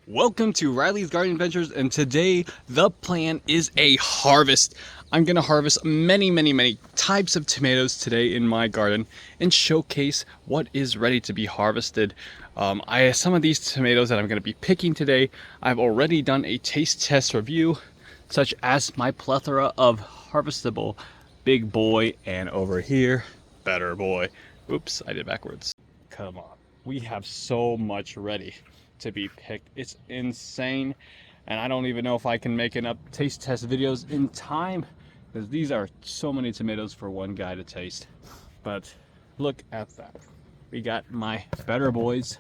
Welcome to Riley's Garden Adventures, and today the plan is a harvest. I'm gonna harvest many types of tomatoes today in my garden and showcase what is ready to be harvested. Some of these tomatoes that I'm gonna be picking today, I've already done a taste test review, such as my plethora of harvestable big boy and over here, better boy. Oops, I did backwards. Come on, we have so much ready to be picked. It's insane, and I don't even know if I can make enough taste test videos in time, because these are so many tomatoes for one guy to taste. But look at that. We got my better boys.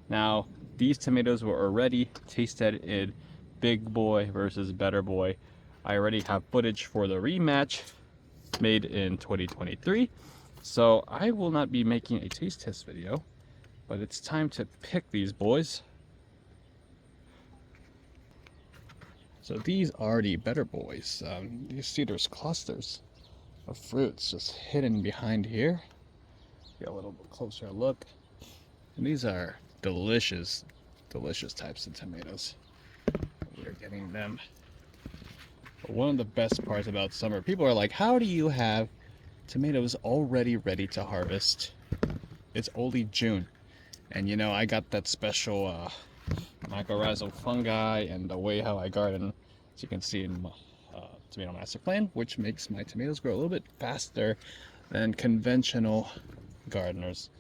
Now these tomatoes were already tasted in big boy versus better boy. I already have footage for the rematch made in 2023, so I will not be making a taste test video, but it's time to pick these boys. So these are the better boys. You see there's clusters of fruits just hidden behind here. Get a little bit closer look. And these are delicious types of tomatoes. We're getting them. But one of the best parts about summer, people are like, how do you have tomatoes already ready to harvest? It's only June. And you know, I got that special mycorrhizal fungi and the way how I garden, as you can see in my tomato master plan, which makes my tomatoes grow a little bit faster than conventional gardeners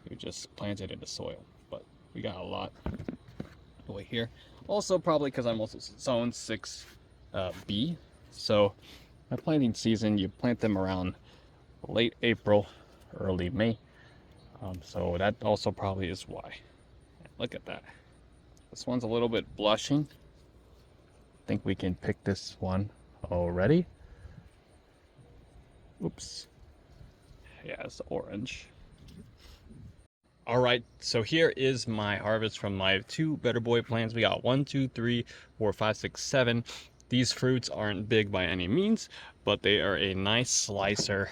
who just plant it in the soil. But we got a lot over here. Also, probably because I'm also zone 6B. So my planting season, you plant them around late April, early May. So that also probably is why. Look at that. This one's a little bit blushing. I think we can pick this one already. Oops. Yeah, it's orange. All right, so here is my harvest from my two better boy plants. We got 1, 2, 3, 4, 5, 6, 7. These fruits aren't big by any means, but they are a nice slicer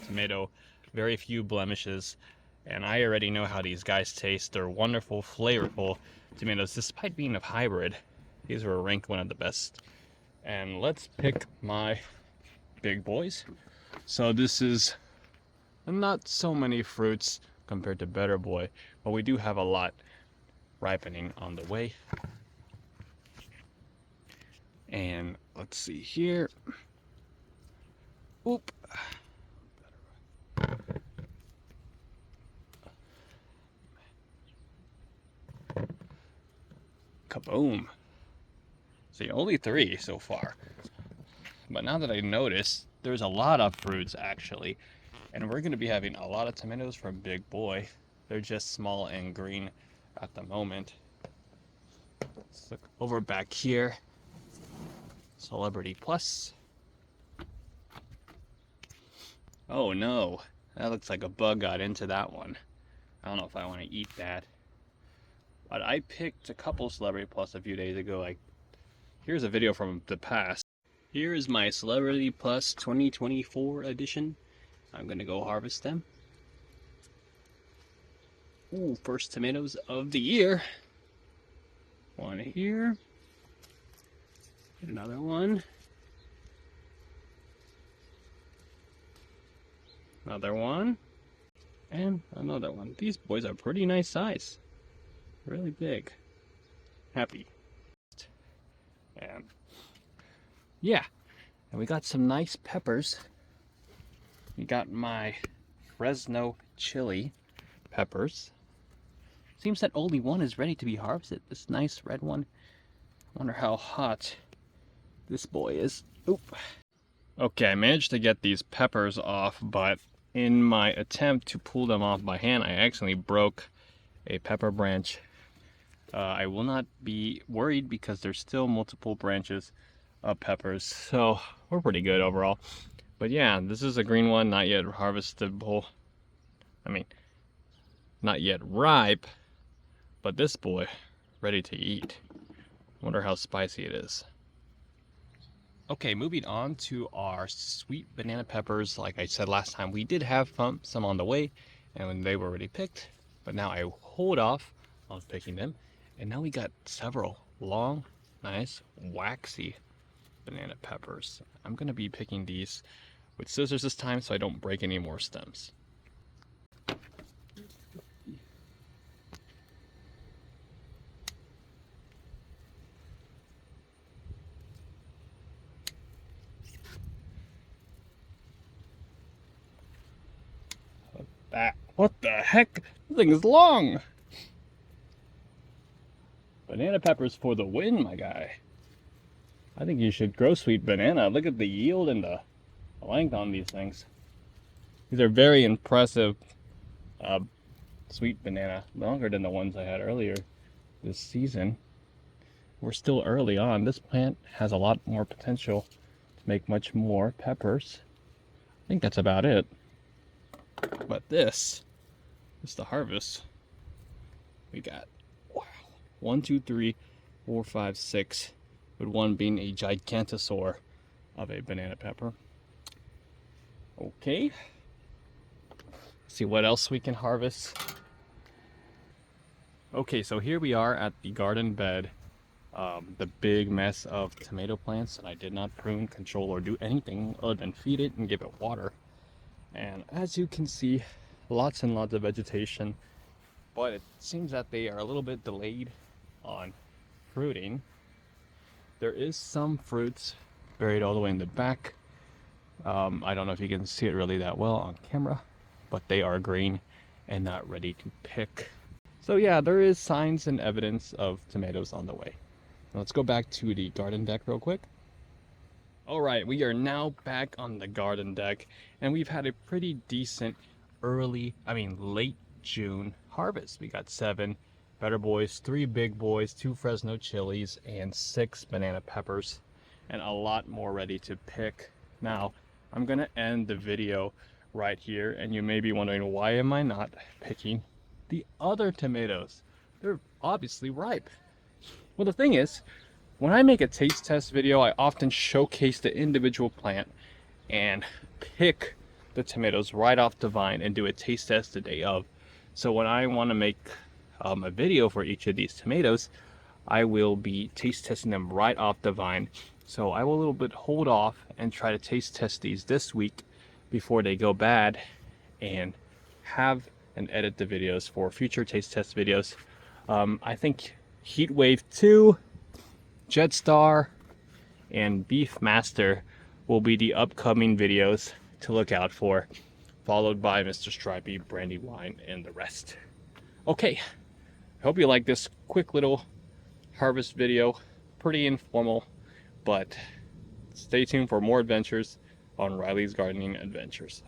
tomato. Very few blemishes. And I already know how these guys taste. They're wonderful, flavorful tomatoes, despite being a hybrid. These were ranked one of the best. And let's pick my big boys. So this is not so many fruits compared to better boy, but we do have a lot ripening on the way. And let's see here. Oop. Kaboom. See, only 3 so far. But now that I notice, there's a lot of fruits actually. And we're going to be having a lot of tomatoes from Big Boy. They're just small and green at the moment. Let's look over back here. Celebrity Plus. Oh no, that looks like a bug got into that one. I don't know if I want to eat that. But I picked a couple Celebrity Plus a few days ago. Like, here's a video from the past. Here is my Celebrity Plus 2024 edition. I'm gonna go harvest them. Ooh, first tomatoes of the year. One here. Another one. Another one. And another one. These boys are pretty nice size. Really big. Happy. And yeah, and we got some nice peppers. We got my Fresno chili peppers. Seems that only one is ready to be harvested. This nice red one. Wonder how hot this boy is. Oop. Okay, I managed to get these peppers off, but in my attempt to pull them off by hand, I accidentally broke a pepper branch. I will not be worried because there's still multiple branches of peppers, so we're pretty good overall. But yeah, this is a green one, not yet harvestable. I mean, not yet ripe, but this boy, ready to eat. Wonder how spicy it is. Okay, moving on to our sweet banana peppers. Like I said last time, we did have some on the way, and they were already picked, but now I hold off on picking them. And now we got several long, nice, waxy banana peppers. I'm gonna be picking these with scissors this time so I don't break any more stems. What the heck? This thing is long! Banana peppers for the win, my guy. I think you should grow sweet banana. Look at the yield and the length on these things. These are very impressive sweet banana, longer than the ones I had earlier this season. We're still early on. This plant has a lot more potential to make much more peppers. I think that's about it. But this is the harvest. We got, wow, 1, 2, 3, 4, 5, 6, with one being a gigantosaur of a banana pepper. Okay. See what else we can harvest. Okay, so here we are at the garden bed. The big mess of tomato plants that I did not prune, control, or do anything other than feed it and give it water. And as you can see, lots and lots of vegetation, but it seems that they are a little bit delayed on fruiting. There is some fruits buried all the way in the back. I don't know if you can see it really that well on camera, but they are green and not ready to pick. So yeah, there is signs and evidence of tomatoes on the way. Now let's go back to the garden deck real quick. All right, we are now back on the garden deck, and we've had a pretty decent late June harvest. We got 7 better boys, 3 big boys, 2 Fresno chilies, and 6 banana peppers, and a lot more ready to pick. Now, I'm gonna end the video right here, and you may be wondering, why am I not picking the other tomatoes? They're obviously ripe. Well, the thing is, when I make a taste test video, I often showcase the individual plant and pick the tomatoes right off the vine and do a taste test the day of. So when I want to make a video for each of these tomatoes, I will be taste testing them right off the vine. So I will a little bit hold off and try to taste test these this week before they go bad, and have and edit the videos for future taste test videos. I think Heat Wave 2, Jetstar, and Beef Master will be the upcoming videos to look out for, followed by Mr. Stripey, Brandywine, and the rest. Okay, I hope you like this quick little harvest video. Pretty informal, but stay tuned for more adventures on Riley's Gardening Adventures.